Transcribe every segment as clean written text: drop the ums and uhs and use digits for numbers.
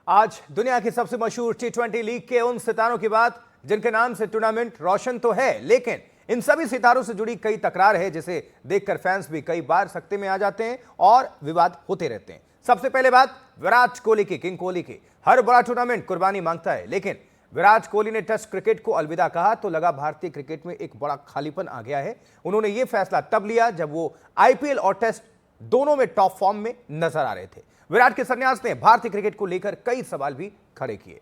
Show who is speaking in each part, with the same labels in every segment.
Speaker 1: आज दुनिया की सबसे मशहूर टी20 लीग के उन सितारों की बात जिनके नाम से टूर्नामेंट रोशन तो है, लेकिन इन सभी सितारों से जुड़ी कई तकरार है जिसे देखकर फैंस भी कई बार सकते में आ जाते हैं और विवाद होते रहते हैं। सबसे पहले बात विराट कोहली की, किंग कोहली की। हर बड़ा टूर्नामेंट कुर्बानी मांगता है, लेकिन विराट कोहली ने टेस्ट क्रिकेट को अलविदा कहा तो लगा भारतीय क्रिकेट में एक बड़ा खालीपन आ गया है। उन्होंने यह फैसला तब लिया जब वो आईपीएल और टेस्ट दोनों में टॉप फॉर्म में नजर आ रहे थे। विराट के संन्यास ने भारतीय क्रिकेट को लेकर कई सवाल भी खड़े किए।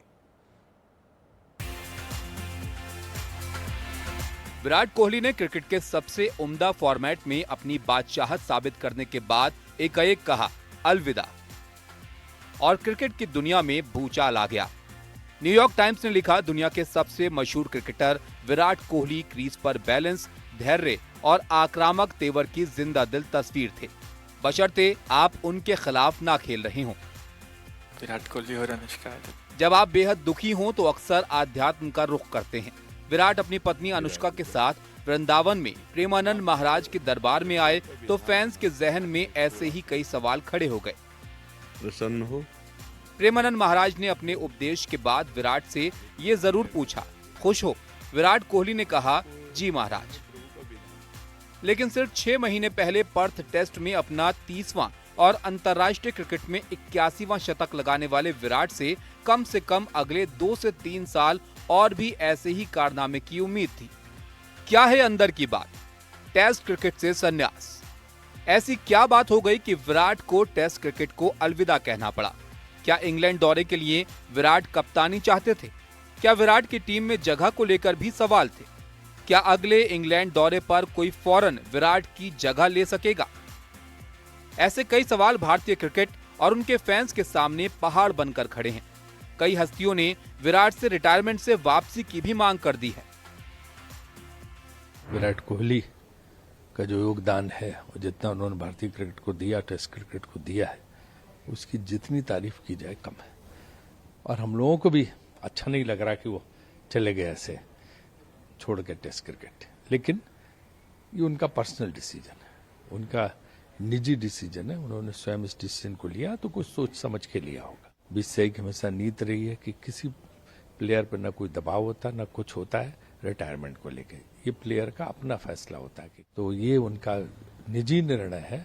Speaker 2: विराट कोहली ने क्रिकेट के सबसे उम्दा फॉर्मेट में अपनी बादशाहत साबित करने के बाद एकाएक कहा अलविदा, और क्रिकेट की दुनिया में भूचाल आ गया। न्यूयॉर्क टाइम्स ने लिखा, दुनिया के सबसे मशहूर क्रिकेटर विराट कोहली क्रीज पर बैलेंस, धैर्य और आक्रामक तेवर की जिंदा दिल तस्वीर थे, बशर्ते आप उनके खिलाफ ना खेल रहे हों।
Speaker 3: विराट कोहली और अनुष्का।
Speaker 2: जब आप बेहद दुखी हों तो अक्सर आध्यात्म का रुख करते हैं। विराट अपनी पत्नी अनुष्का के साथ वृंदावन में प्रेमानंद महाराज के दरबार में आए तो फैंस के जहन में ऐसे ही कई सवाल खड़े हो गए।
Speaker 4: प्रसन्न हो?
Speaker 2: प्रेमानंद महाराज ने अपने उपदेश के बाद विराट से ये जरूर पूछा, खुश हो? विराट कोहली ने कहा, जी महाराज। लेकिन सिर्फ 6 महीने पहले पर्थ टेस्ट में अपना 30वां और अंतर्राष्ट्रीय क्रिकेट में 81वां शतक लगाने वाले विराट से कम अगले 2 से 3 साल और भी ऐसे ही कारनामे की उम्मीद थी। क्या है अंदर की बात? टेस्ट क्रिकेट से संन्यास। ऐसी क्या बात हो गई कि विराट को टेस्ट क्रिकेट को अलविदा कहना पड़ा? क्या इंग्लैंड दौरे के लिए विराट कप्तानी चाहते थे? क्या विराट की टीम में जगह को लेकर भी सवाल थे? क्या अगले इंग्लैंड दौरे पर कोई फौरन विराट की जगह ले सकेगा? ऐसे कई सवाल भारतीय क्रिकेट और उनके फैंस के सामने पहाड़ बनकर खड़े हैं। कई हस्तियों ने विराट से रिटायरमेंट से वापसी की भी मांग कर दी है।
Speaker 4: विराट कोहली का जो योगदान है और जितना उन्होंने भारतीय क्रिकेट को दिया, टेस्ट क्रिकेट को दिया है, उसकी जितनी तारीफ की जाए कम है। और हम लोगों को भी अच्छा नहीं लग रहा कि वो चले गए ऐसे छोड़ के टेस्ट क्रिकेट। लेकिन ये उनका पर्सनल डिसीजन है, उनका निजी डिसीजन है। उन्होंने स्वयं इस डिसीजन को लिया तो कुछ सोच समझ के लिया होगा। 20 से की हमेशा नीत रही है कि किसी प्लेयर पर ना कोई दबाव होता ना कुछ होता है रिटायरमेंट को लेके। ये प्लेयर का अपना फैसला होता है कि तो ये उनका निजी निर्णय है।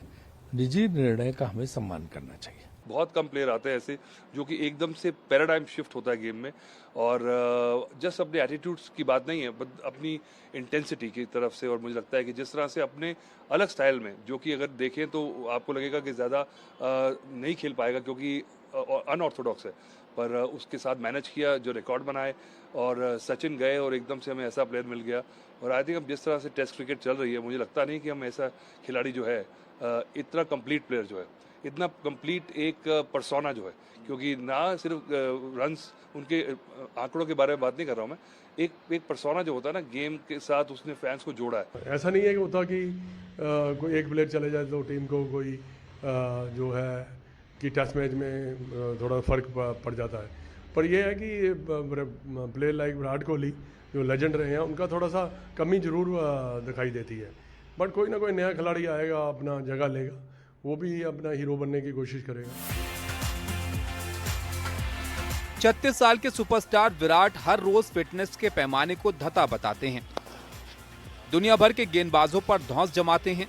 Speaker 4: निजी निर्णय का हमें सम्मान करना चाहिए।
Speaker 5: बहुत कम प्लेयर आते हैं ऐसे जो कि एकदम से पैराडाइम शिफ्ट होता है गेम में, और जस्ट अपने एटीट्यूड्स की बात नहीं है, बट अपनी इंटेंसिटी की तरफ से। और मुझे लगता है कि जिस तरह से अपने अलग स्टाइल में, जो कि अगर देखें तो आपको लगेगा कि ज़्यादा नहीं खेल पाएगा क्योंकि अनऑर्थोडॉक्स है, पर उसके साथ मैनेज किया, जो रिकॉर्ड बनाए, और सचिन गए और एकदम से हमें ऐसा प्लेयर मिल गया। और आई थिंक अब जिस तरह से टेस्ट क्रिकेट चल रही है, मुझे लगता नहीं कि हम ऐसा खिलाड़ी जो है, इतना कंप्लीट प्लेयर जो है, इतना कंप्लीट एक पर्सोना जो है, क्योंकि ना सिर्फ रन्स, उनके आंकड़ों के बारे में बात नहीं कर रहा हूँ मैं, एक पर्सोना जो होता है ना गेम के साथ, उसने फैंस को जोड़ा है।
Speaker 6: ऐसा नहीं है कि होता कि कोई एक प्लेयर चले जाए तो टीम को कोई जो है कि टेस्ट मैच में थोड़ा फर्क पड़ जाता है। पर यह है कि प्लेयर लाइक विराट कोहली जो लेजेंड रहे हैं, उनका थोड़ा सा कमी जरूर दिखाई देती है। बट कोई ना कोई नया खिलाड़ी आएगा, अपना जगह लेगा, वो भी अपना हीरो बनने की कोशिश करेगा।
Speaker 2: 36 साल के सुपरस्टार विराट हर रोज फिटनेस के पैमाने को धता बताते हैं। दुनिया भर के गेंदबाजों पर धौंस जमाते हैं।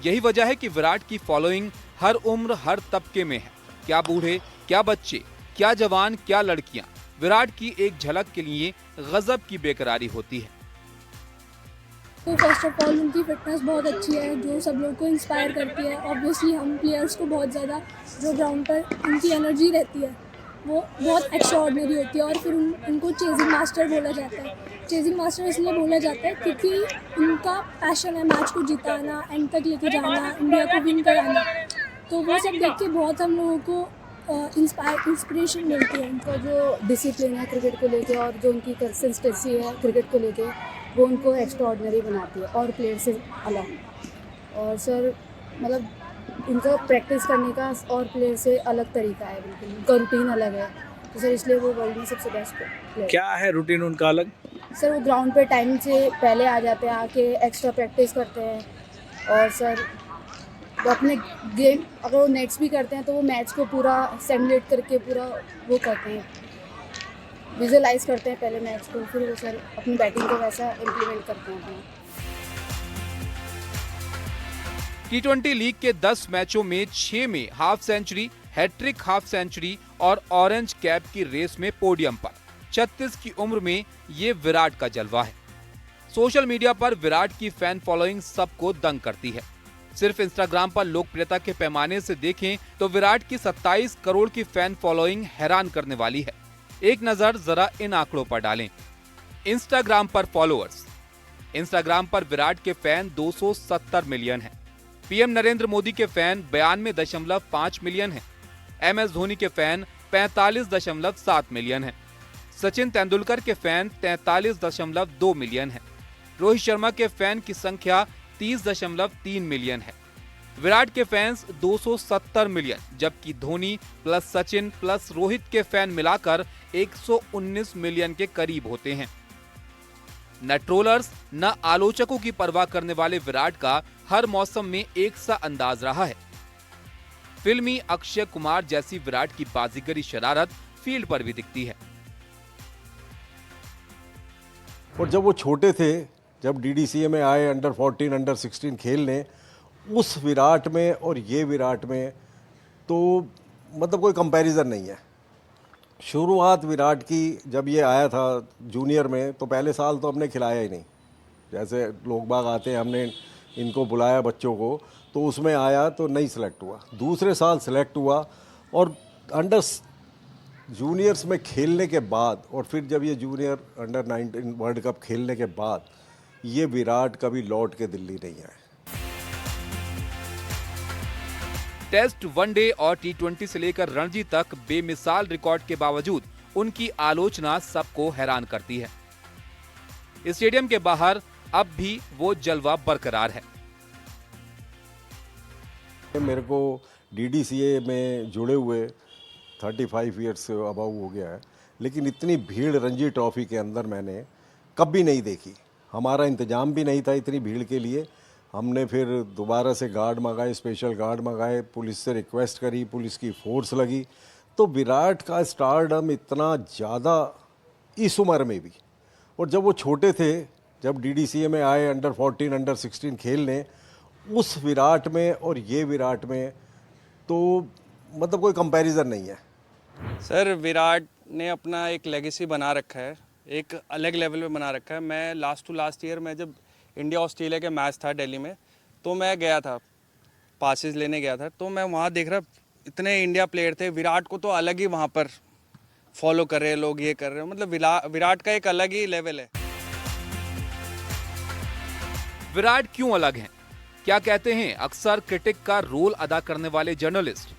Speaker 2: यही वजह है कि विराट की फॉलोइंग हर उम्र, हर तबके में है। क्या बूढ़े, क्या बच्चे, क्या जवान, क्या लड़कियां, विराट की एक झलक के लिए गजब की बेकरारी होती है।
Speaker 7: तो फर्स्ट ऑफ ऑल उनकी फिटनेस बहुत अच्छी है जो सब लोग को इंस्पायर करती है। ऑब्वियसली हम प्लेयर्स को बहुत ज़्यादा जो ग्राउंड पर उनकी एनर्जी रहती है वो बहुत एक्स्ट्राऑर्डिनरी होती है। और फिर उनको चेजिंग मास्टर बोला जाता है। चेजिंग मास्टर इसलिए बोला जाता है क्योंकि उनका पैशन है मैच को जिताना, एंड तक लेके जाना, इंडिया को विन कराना। तो वो सब देख के बहुत हम लोगों को इंस्पिरेशन मिलती है।
Speaker 8: उनका जो डिसिप्लिन है क्रिकेट को लेके और जो उनकी कंसिस्टेंसी है क्रिकेट को लेके, वो उनको एक्स्ट्राऑर्डिनरी बनाती है और प्लेयर से अलग। और सर मतलब उनका प्रैक्टिस करने का और प्लेयर से अलग तरीका है, बिल्कुल उनका रूटीन अलग है। तो सर इसलिए वो वर्ल्ड में सबसे बेस्ट प्लेयर।
Speaker 9: क्या है रूटीन उनका अलग?
Speaker 8: सर वो ग्राउंड पे टाइम से पहले आ जाते हैं, आके एक्स्ट्रा प्रैक्टिस करते हैं। और सर वो अपने गेम अगर वो नेट्स भी करते हैं तो वो मैच को पूरा सिमुलेट करके पूरा वो करते हैं, विजुअलाइज करते हैं पहले मैच को, फिर वो सर अपनी बैटिंग को वैसा इम्प्लीमेंट करते हैं अपना।
Speaker 2: टी20 लीग के 10 मैचों में 6 में half century, hattrick half century और ऑरेंज कैप की रेस में पोडियम पर। 36 की उम्र में ये विराट का जलवा है। सोशल मीडिया पर विराट की फैन फॉलोइंग सबको दंग करती है। सिर्फ इंस्टाग्राम पर लोकप्रियता के पैमाने से देखें तो विराट की 27 करोड़ की फैन फॉलोइंग हैरान करने वाली है। एक नजर जरा इन आंकड़ों पर डालें। इंस्टाग्राम पर फॉलोअर्स। इंस्टाग्राम पर विराट के फैन 270 मिलियन हैं। पीएम नरेंद्र मोदी के फैन 92.5 मिलियन हैं। MS धोनी के फैन 45.7 मिलियन हैं। सचिन तेंदुलकर के फैन 43.2 मिलियन हैं। रोहित शर्मा के फैन की संख्या 30.3 मिलियन है। विराट के फैंस 270 मिलियन, जबकि धोनी प्लस सचिन प्लस रोहित के फैन मिलाकर 119 मिलियन के करीब होते हैं। न ट्रोलर्स न आलोचकों की परवाह करने वाले विराट का हर मौसम में एक सा अंदाज रहा है। फिल्मी अक्षय कुमार जैसी विराट की बाजीगरी शरारत फील्ड पर भी दिखती है।
Speaker 9: और जब वो छोटे थे, जब DDCA में आए अंडर 14 अंडर 16 खेलने, उस विराट में और ये विराट में तो मतलब कोई कंपैरिजन नहीं है। शुरुआत विराट की जब ये आया था जूनियर में, तो पहले साल तो हमने खिलाया ही नहीं। जैसे लोग बाग आते हैं, हमने इनको बुलाया बच्चों को, तो उसमें आया तो नहीं सिलेक्ट हुआ। दूसरे साल सिलेक्ट हुआ और अंडर जूनियर्स में खेलने के बाद, और फिर जब ये जूनियर अंडर 19 वर्ल्ड कप खेलने के बाद, ये विराट कभी लौट के दिल्ली नहीं आए।
Speaker 2: टेस्ट, वनडे और T20 से लेकर रणजी तक बेमिसाल रिकॉर्ड के बावजूद उनकी आलोचना सबको हैरान करती है। स्टेडियम के बाहर अब भी वो जलवा बरकरार है।
Speaker 9: मेरे को DDCA में जुड़े हुए 35 ईयर्स से अबाउ हो गया है, लेकिन इतनी भीड़ रणजी ट्रॉफी के अंदर मैंने कभी नहीं देखी। हमारा इंतजाम भी नहीं था इतनी भीड़ के लिए। हमने फिर दोबारा से गार्ड मंगाए, स्पेशल गार्ड मंगाए, पुलिस से रिक्वेस्ट करी, पुलिस की फोर्स लगी। तो विराट का स्टारडम इतना ज़्यादा इस उम्र में भी, और जब वो छोटे थे, जब DDCA में आए अंडर 14 अंडर 16 खेलने, उस विराट में और ये विराट में तो मतलब कोई कंपैरिजन नहीं है।
Speaker 10: सर विराट ने अपना एक लेगेसी बना रखा है, एक अलग लेवल पे बना रखा है। मैं लास्ट ईयर में जब इंडिया ऑस्ट्रेलिया के मैच था दिल्ली में, तो मैं गया था, पासेस लेने गया था, तो मैं वहाँ देख रहा इतने इंडिया प्लेयर थे। विराट को तो अलग ही वहाँ पर फॉलो कर रहे हैं लोग, ये कर रहे हैं, मतलब विराट का एक अलग ही लेवल है।
Speaker 2: विराट क्यों अलग हैं? क्या कहते हैं अक्सर क्रिटिक का रोल अदा करने वाले जर्नलिस्ट?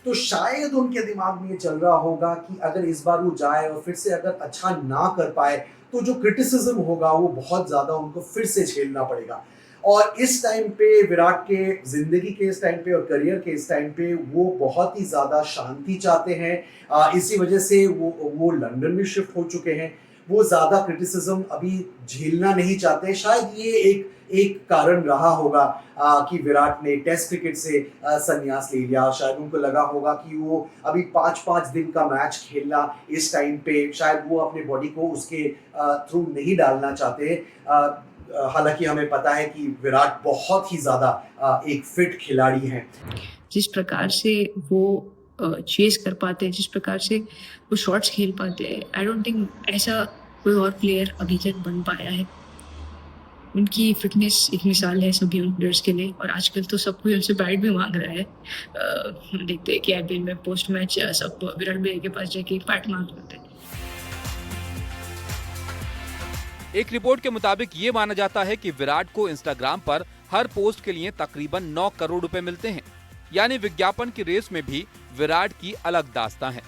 Speaker 11: तो शायद उनके दिमाग में ये चल रहा होगा कि अगर इस बार वो जाए और फिर से अगर अच्छा ना कर पाए तो जो क्रिटिसिज्म होगा वो बहुत ज्यादा उनको फिर से झेलना पड़ेगा। और इस टाइम पे विराट के जिंदगी के इस टाइम पे और करियर के इस टाइम पे वो बहुत ही ज्यादा शांति चाहते हैं। इसी वजह से वो लंदन में शिफ्ट हो चुके हैं। वो ज्यादा क्रिटिसिज्म अभी झेलना नहीं चाहते। शायद ये एक कारण रहा होगा कि विराट ने टेस्ट क्रिकेट से संन्यास ले लिया। शायद उनको लगा होगा कि वो अभी 5-5 दिन का मैच खेलना इस टाइम पे, शायद वो अपने बॉडी को उसके थ्रू नहीं डालना चाहते। हालांकि हमें पता है कि विराट बहुत ही ज्यादा एक फिट खिलाड़ी हैं।
Speaker 12: जिस प्रकार से वो चेस कर पाते हैं, जिस प्रकार से वो शॉट्स खेल पाते हैं, आई डोंट थिंक ऐसा कोई और प्लेयर अभी तक बन पाया है। उनकी फिटनेस एक मिसाल है सभी उन प्लेयर्स के लिए, और आजकल तो सब कोई उनसे बैट भी मांग रहा है। देखते हैं कि IPL में पोस्ट मैच सब विराट भैया के पास जाके बैट मांग लेते हैं।
Speaker 2: एक रिपोर्ट के मुताबिक ये माना जाता है कि विराट को इंस्टाग्राम पर हर पोस्ट के लिए तकरीबन 9 करोड़ रुपए मिलते हैं। यानी विज्ञापन की रेस में भी विराट की अलग दास्तां है।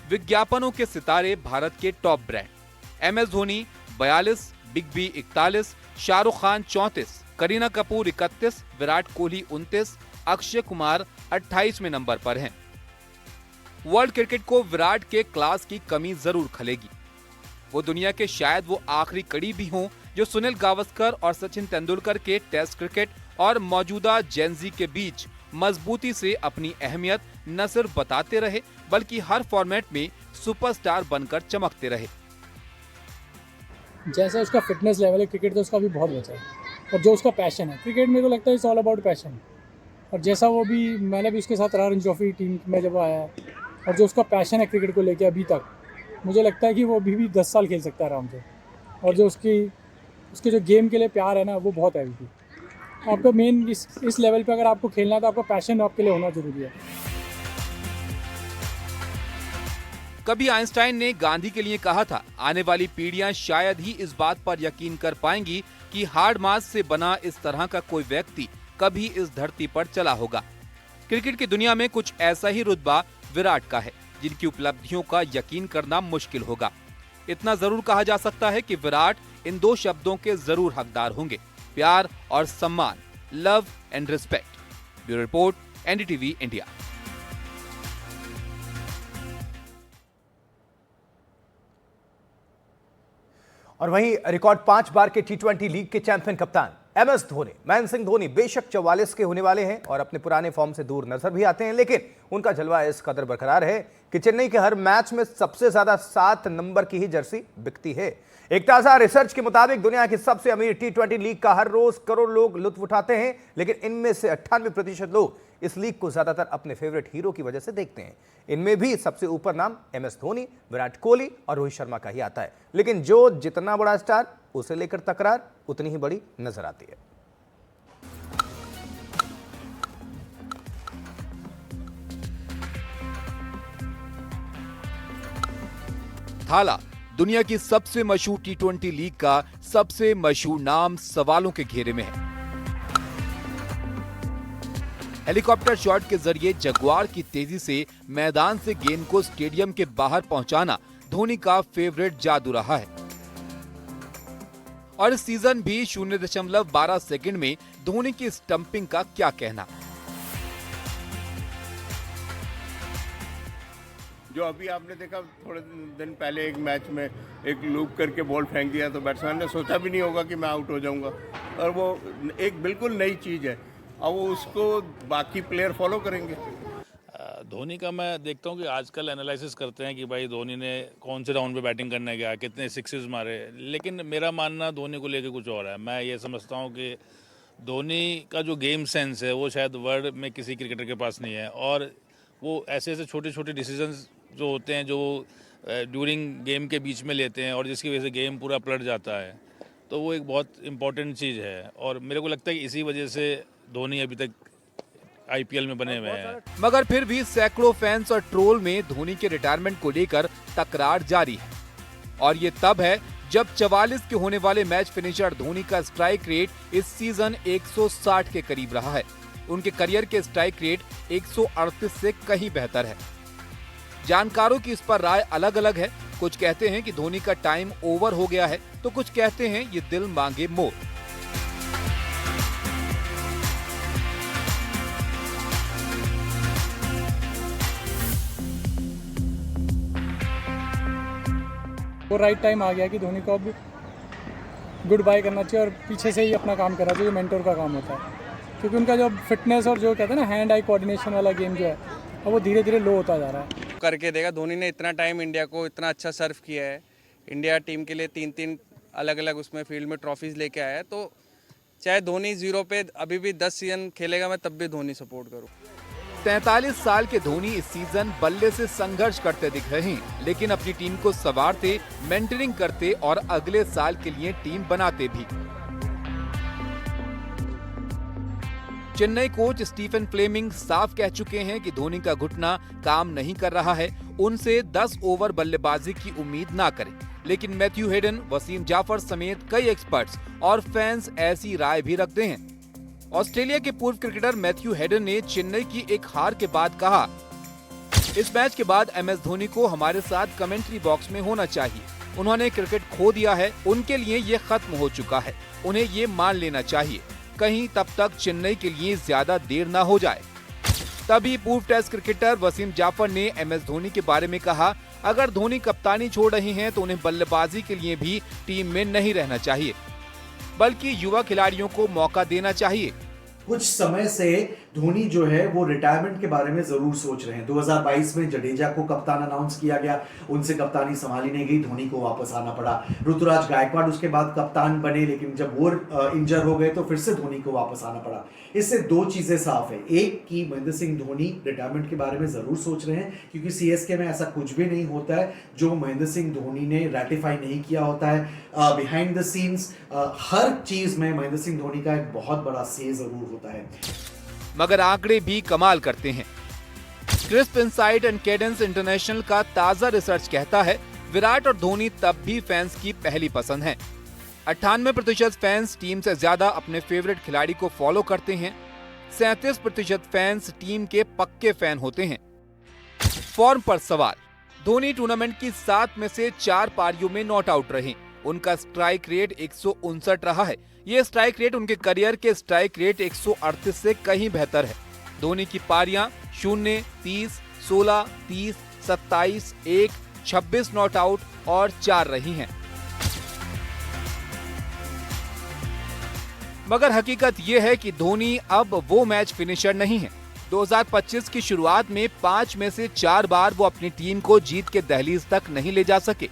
Speaker 2: विज्ञापनों के सितारे भारत के top brand MS Dhoni 42, big B 41, Shahrukh Khan 34, Kareena Kapoor 31, Virat Kohli 29, Akshay Kumar 28वें नंबर पर हैं। वर्ल्ड क्रिकेट को विराट के क्लास की कमी जरूर खलेगी। वो दुनिया के शायद वो आखिरी कड़ी भी हों जो सुनील गावस्कर और सचिन तेंदुलकर के टेस्ट क्रिकेट और मौजूदा जेनजी के बीच मजबूती से अपनी अहमियत न सिर्फ बताते रहे बल्कि हर फॉर्मेट में सुपरस्टार बनकर चमकते रहे।
Speaker 13: जैसा उसका फिटनेस लेवल है क्रिकेट तो उसका भी बहुत बचा है, और जो उसका पैशन है क्रिकेट में, को लगता है इट्स ऑल अबाउट पैशन। और जैसा वो भी, मैंने भी उसके साथ रहा रणजी ट्रॉफी टीम में जब आया, और जो उसका पैशन है क्रिकेट को लेके अभी तक, मुझे लगता है कि वो अभी भी 10 साल खेल सकता है आराम से। और जो उसके जो गेम के लिए प्यार है ना, वो बहुत है अभी भी। आपको मेन इस लेवल पे अगर आपको खेलना है तो आपका पैशन आपके लिए होना जरूरी है।
Speaker 2: कभी आइंस्टाइन ने गांधी के लिए कहा था, आने वाली पीढ़ियां शायद ही इस बात पर यकीन कर पाएंगी कि हार्ड मास से बना इस तरह का कोई व्यक्ति कभी इस धरती पर चला होगा। क्रिकेट की दुनिया में कुछ ऐसा ही रुतबा विराट का है, जिनकी उपलब्धियों का यकीन करना मुश्किल होगा। इतना जरूर कहा जा सकता है कि विराट इन 2 शब्दों के जरूर हकदार होंगे, प्यार और सम्मान, love and respect. Bureau report, NDTV India.
Speaker 1: और वहीं रिकॉर्ड 5 बार के T20 लीग के चैंपियन कप्तान MS धोनी, महेंद्र सिंह धोनी बेशक 44 के होने वाले हैं और अपने पुराने फॉर्म से दूर नजर भी आते हैं, लेकिन उनका जलवा इस कदर बरकरार है कि चेन्नई के हर मैच में सबसे ज्यादा 7 नंबर की ही जर्सी बिकती है। एक ताजा रिसर्च के मुताबिक दुनिया की सबसे अमीर T20 लीग का हर रोज करोड़ लोग लुत्फ उठाते हैं, लेकिन इनमें से 98% लोग इस लीग को ज्यादातर अपने फेवरेट हीरो की वजह से देखते हैं। इनमें भी सबसे ऊपर नाम MS धोनी, विराट कोहली और रोहित शर्मा का ही आता है, लेकिन जो जितना बड़ा स्टार उसे लेकर तकरार उतनी ही बड़ी नजर आती है।
Speaker 2: थाला दुनिया की सबसे मशहूर T20 लीग का सबसे मशहूर नाम सवालों के घेरे में है। हेलीकॉप्टर शॉट के जरिए जगुआर की तेजी से मैदान से गेंद को स्टेडियम के बाहर पहुंचाना धोनी का फेवरेट जादू रहा है। और इस सीजन भी 0.12 सेकंड में धोनी की स्टंपिंग का क्या कहना।
Speaker 14: जो अभी आपने देखा थोड़े दिन पहले एक मैच में एक लूप करके बॉल फेंक दिया तो बैट्समैन ने सोचा भी नहीं होगा कि मैं आउट हो जाऊंगा, और वो एक बिल्कुल नई चीज़ है। अब वो उसको बाकी प्लेयर फॉलो करेंगे।
Speaker 15: धोनी का मैं देखता हूँ कि आजकल एनालिसिस करते हैं कि भाई धोनी ने कौन से राउंड पे बैटिंग करने गया, कितने सिक्सेस मारे, लेकिन मेरा मानना धोनी को लेकर कुछ और है। मैं ये समझता हूँ कि धोनी का जो गेम सेंस है वो शायद वर्ल्ड में किसी क्रिकेटर के पास नहीं है, और वो ऐसे ऐसे छोटे छोटे डिसीजंस जो होते हैं जो ड्यूरिंग गेम के बीच में लेते हैं और जिसकी वजह से गेम पूरा पलट जाता है, तो वो एक बहुत इंपॉर्टेंट चीज़ है। और मेरे को लगता है कि इसी वजह से धोनी अभी तक IPL में बने हुए हैं।
Speaker 2: मगर फिर भी सैकड़ों फैंस और ट्रोल में धोनी के रिटायरमेंट को लेकर तकरार जारी है, और ये तब है जब 44 के होने वाले मैच फिनिशर धोनी का स्ट्राइक रेट इस सीजन 160 के करीब रहा है। उनके करियर के स्ट्राइक रेट 138 से कहीं बेहतर है। जानकारों की इस पर राय अलग अलग है। कुछ कहते हैं कि धोनी का टाइम ओवर हो गया है, तो कुछ कहते हैं ये दिल मांगे मोर।
Speaker 13: वो राइट टाइम आ गया कि धोनी को अब गुड बाय करना चाहिए और पीछे से ही अपना काम करना चाहिए, जो मेंटोर का काम होता है। क्योंकि उनका जो फिटनेस और जो कहते हैं ना हैंड आई कोऑर्डिनेशन वाला गेम जो है, अब वो धीरे धीरे लो होता जा रहा है।
Speaker 10: करके देगा। धोनी ने इतना टाइम इंडिया को इतना अच्छा सर्व किया है, इंडिया टीम के लिए 3-3 अलग अलग उसमें फील्ड में ट्रॉफीज लेके आया है, तो चाहे धोनी 0 पे अभी भी 10 सीजन खेलेगा, मैं तब भी धोनी सपोर्ट करूँ।
Speaker 2: 43 साल के धोनी इस सीजन बल्ले से संघर्ष करते दिख रहे हैं, लेकिन अपनी टीम को संवारते, मेंटरिंग करते और अगले साल के लिए टीम बनाते भी। चेन्नई कोच स्टीफन फ्लेमिंग साफ कह चुके हैं कि धोनी का घुटना काम नहीं कर रहा है, उनसे 10 ओवर बल्लेबाजी की उम्मीद ना करें। लेकिन मैथ्यू हेडन, वसीम जाफर समेत कई एक्सपर्ट्स और फैंस ऐसी राय भी रखते हैं। ऑस्ट्रेलिया के पूर्व क्रिकेटर मैथ्यू हेडन ने चेन्नई की एक हार के बाद कहा, इस मैच के बाद MS धोनी को हमारे साथ कमेंट्री बॉक्स में होना चाहिए। उन्होंने क्रिकेट खो दिया है, उनके लिए ये खत्म हो चुका है, उन्हें ये मान लेना चाहिए, कहीं तब तक चेन्नई के लिए ज्यादा देर ना हो जाए। तभी पूर्व टेस्ट क्रिकेटर वसीम जाफर ने MS धोनी के बारे में कहा, अगर धोनी कप्तानी छोड़ रहे हैं तो उन्हें बल्लेबाजी के लिए भी टीम में नहीं रहना चाहिए, बल्कि युवा खिलाड़ियों को मौका देना चाहिए।
Speaker 11: कुछ समय से धोनी जो है वो रिटायरमेंट के बारे में जरूर सोच रहे हैं। 2022 में जडेजा को कप्तान अनाउंस किया गया, उनसे कप्तानी संभाली नहीं गई, धोनी को वापस आना पड़ा। ऋतुराज गायकवाड़ उसके बाद कप्तान बने, लेकिन जब वो इंजर हो गए तो फिर से धोनी को वापस आना पड़ा। इससे दो चीजें साफ है, एक कि महेंद्र सिंह धोनी रिटायरमेंट के बारे में जरूर सोच रहे हैं, क्योंकि सीएसके में ऐसा कुछ भी नहीं होता है जो महेंद्र सिंह धोनी ने रेटिफाई नहीं किया होता है। बिहाइंड द सीन्स हर चीज में महेंद्र सिंह धोनी का एक बहुत बड़ा से जरूर होता है।
Speaker 2: मगर आंकड़े भी कमाल करते हैं। Crisp insight and Cadence international का ताजा रिसर्च कहता है विराट और धोनी तब भी फैंस की पहली पसंद हैं। 98% फैंस टीम से ज्यादा अपने फेवरेट खिलाड़ी को फॉलो करते हैं। 37% फैंस टीम के पक्के फैन होते हैं। फॉर्म पर सवाल, धोनी टूर्नामेंट की 7 में से 4 पारियों में नॉट आउट रहे। उनका स्ट्राइक रेट 159 रहा है। ये स्ट्राइक रेट उनके करियर के स्ट्राइक रेट 138 से कहीं बेहतर है। धोनी की पारियां 0, 30, 16, 30, 27, 1, 26 नॉट आउट और 4 रही हैं। मगर हकीकत यह है कि धोनी अब वो मैच फिनिशर नहीं है। 2025 की शुरुआत में 5 में से 4 बार वो अपनी टीम को जीत के दहलीज तक नहीं ले जा सके।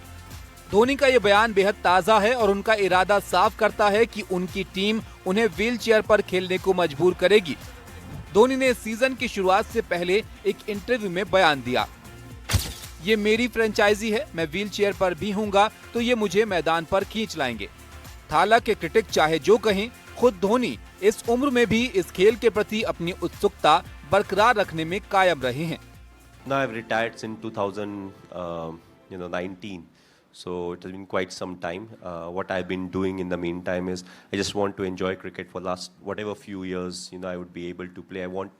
Speaker 2: धोनी का ये बयान बेहद ताजा है और उनका इरादा साफ करता है कि उनकी टीम उन्हें व्हील चेयर पर खेलने को मजबूर करेगी। धोनी ने सीजन की शुरुआत से पहले एक इंटरव्यू में बयान दिया, ये मेरी फ्रेंचाइजी है, मैं व्हील चेयर पर भी हूँगा तो ये मुझे मैदान पर खींच लाएंगे। हालांकि क्रिटिक चाहे जो कहें, खुद धोनी इस उम्र में भी इस खेल के प्रति अपनी उत्सुकता बरकरार रखने में कायम रहे हैं।
Speaker 16: Now I've retired since 2019, so it has been quite some time. What I've been doing in the meantime is I just want to enjoy cricket for last whatever few years. I would be able to play. I want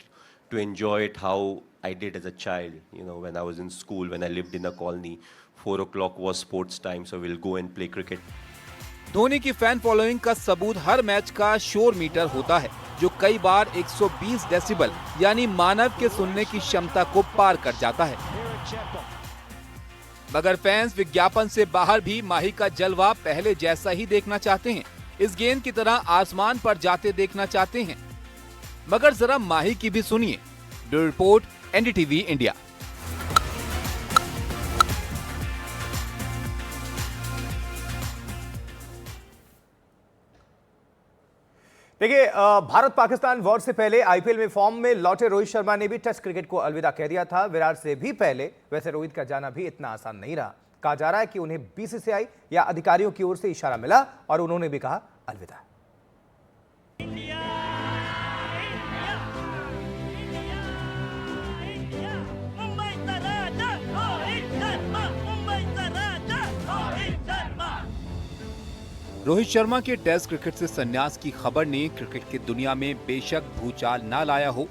Speaker 16: to enjoy it how I did as a child. When I was in school, when I lived in a colony, 4 o'clock was sports time, so we'll go and play cricket.
Speaker 2: Dhoni की fan following का सबूत हर match का शोर metre होता है, जो कई बार 120 decibel यानी मानव के सुनने की क्षमता को पार कर जाता है। मगर फैंस विज्ञापन से बाहर भी माही का जलवा पहले जैसा ही देखना चाहते हैं। इस गेंद की तरह आसमान पर जाते देखना चाहते हैं। मगर जरा माही की भी सुनिए। Bureau report, NDTV India.
Speaker 1: देखिए, भारत पाकिस्तान वॉर से पहले आईपीएल में फॉर्म में लौटे रोहित शर्मा ने भी टेस्ट क्रिकेट को अलविदा कह दिया था। विराट से भी पहले वैसे रोहित का जाना भी इतना आसान नहीं रहा। कहा जा रहा है कि उन्हें बीसीसीआई या अधिकारियों की ओर से इशारा मिला और उन्होंने भी कहा अलविदा।
Speaker 2: रोहित शर्मा के टेस्ट क्रिकेट से संन्यास की खबर ने क्रिकेट की दुनिया में बेशक भूचाल ना लाया हो,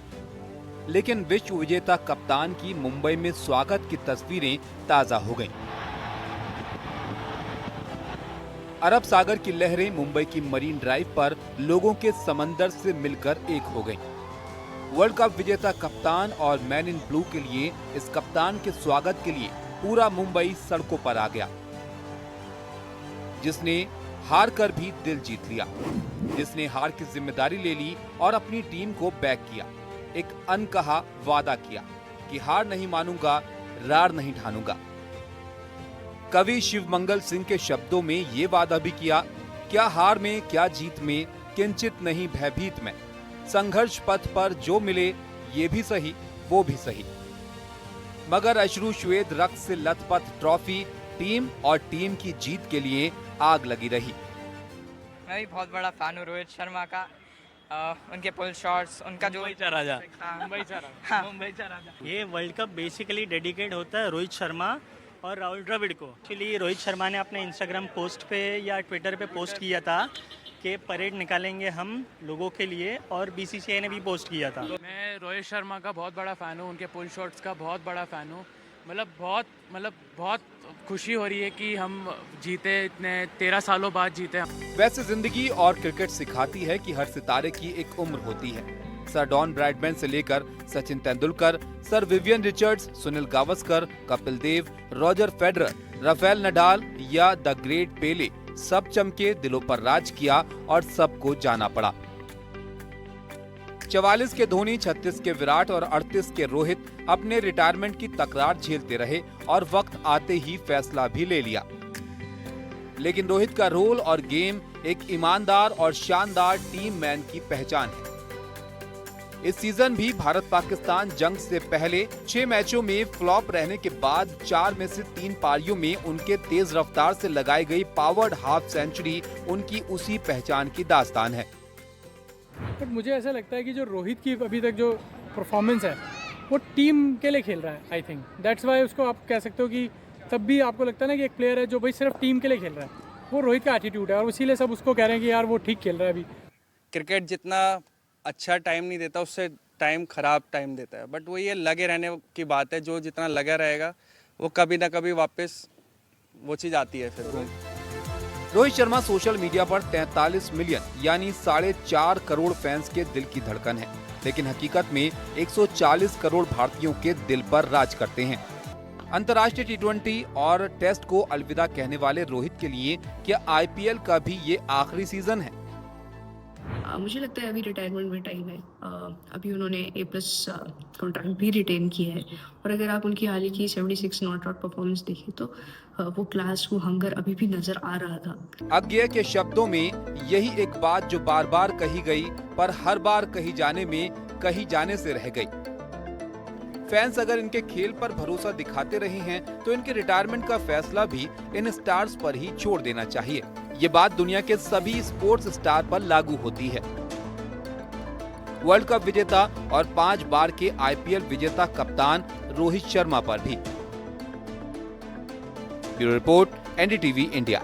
Speaker 2: लेकिन विश्व विजेता कप्तान की मुंबई में स्वागत की तस्वीरें ताजा हो गईं। अरब सागर की लहरें मुंबई की मरीन ड्राइव पर लोगों के समंदर से मिलकर एक हो गईं। वर्ल्ड कप विजेता कप्तान और मैन इन ब्लू के लिए इस कप्तान के स्वागत के लिए पूरा मुंबई सड़कों पर आ गया, जिसने हार कर भी दिल जीत लिया, जिसने हार की जिम्मेदारी ले ली और अपनी टीम को बैक किया। एक अनकहा वादा किया कि हार नहीं मानूंगा, रार नहीं ठानूंगा। कवि शिवमंगल सिंह के शब्दों में ये वादा भी किया, क्या हार में क्या जीत में, किंचित नहीं भयभीत में, संघर्ष पथ पर जो मिले ये भी सही वो भी सही। मगर अश्रु श्वेत रक्त से लथपथ ट्रॉफी टीम और टीम की जीत के लिए आग लगी रही।
Speaker 17: मैं भी बहुत बड़ा फैन हूँ रोहित शर्मा का। उनके पुल शॉट्स, उनका जो
Speaker 18: मुंबई राजा। ये वर्ल्ड कप बेसिकली डेडिकेट होता है रोहित शर्मा और राहुल द्रविड़ को। एक्चुअली रोहित शर्मा ने अपने इंस्टाग्राम पोस्ट पे या ट्विटर पे पोस्ट किया था कि परेड निकालेंगे हम लोगों के लिए, और बीसीसीआई ने भी पोस्ट किया था।
Speaker 19: मैं रोहित शर्मा का बहुत बड़ा फ़ैन हूँ, उनके पुल शॉट्स का बहुत बड़ा फ़ैन हूँ। मतलब बहुत खुशी हो रही है कि हम जीते, इतने 13 सालों बाद जीते।
Speaker 2: वैसे जिंदगी और क्रिकेट सिखाती है कि हर सितारे की एक उम्र होती है। सर डॉन ब्रैडमैन से लेकर Sachin Tendulkar, sir Vivian Richards, Sunil Gavaskar, Kapil Dev, Roger Federer, Rafael Nadal या द ग्रेट पेले सब चमके, दिलों पर राज किया और सबको जाना पड़ा। 44 के धोनी, 36 के विराट और 38 के रोहित अपने रिटायरमेंट की तकरार झेलते रहे और वक्त आते ही फैसला भी ले लिया। लेकिन रोहित का रोल और गेम एक ईमानदार और शानदार टीम मैन की पहचान है। इस सीजन भी भारत पाकिस्तान जंग से पहले 6 मैचों में फ्लॉप रहने के बाद 4 में से 3 पारियों में उनके तेज रफ्तार से लगाई गई पावर्ड हाफ सेंचुरी उनकी उसी पहचान की दास्तान है।
Speaker 13: बट मुझे ऐसा लगता है कि जो रोहित की अभी तक जो परफॉर्मेंस है वो टीम के लिए खेल रहा है। आई थिंक दैट्स वाई उसको आप कह सकते हो कि तब भी आपको लगता है ना कि एक प्लेयर है जो भाई सिर्फ टीम के लिए खेल रहा है, वो रोहित का एटीट्यूड है और इसीलिए सब उसको कह रहे हैं कि यार वो ठीक खेल रहा है। अभी
Speaker 10: क्रिकेट जितना अच्छा टाइम नहीं देता उससे टाइम खराब टाइम देता है, बट वो ये लगे रहने की बात है। जो जितना लगा रहेगा वो कभी ना कभी वापस वो चीज़ आती है फिर।
Speaker 2: रोहित शर्मा सोशल मीडिया पर 43 मिलियन यानी 4.5 करोड़ फैंस के दिल की धड़कन है, लेकिन हकीकत में 140 करोड़ भारतीयों के दिल पर राज करते हैं। अंतर्राष्ट्रीय T20 और टेस्ट को अलविदा कहने वाले रोहित के लिए क्या IPL का भी ये आखिरी सीजन है?
Speaker 12: मुझे लगता है अभी रिटायरमेंट में टाइम है। अभी उन्होंने A+ कॉन्ट्रैक्ट भी रिटेन किया है और अगर आप उनकी हाल ही की 76 नॉट आउट परफॉर्मेंस देखें तो वो क्लास, वो हंगर अभी भी नजर आ रहा था।
Speaker 2: अज्ञेय के शब्दों में यही एक बात जो बार बार कही गई पर हर बार कही जाने से रह गई। फैंस अगर इनके खेल पर भरोसा दिखाते रहे हैं तो इनके रिटायरमेंट का फैसला भी इन स्टार्स पर ही छोड़ देना चाहिए। ये बात दुनिया के सभी स्पोर्ट्स स्टार पर लागू होती है। वर्ल्ड कप विजेता और 5 बार के IPL विजेता कप्तान रोहित शर्मा पर भी। Bureau report, NDTV India.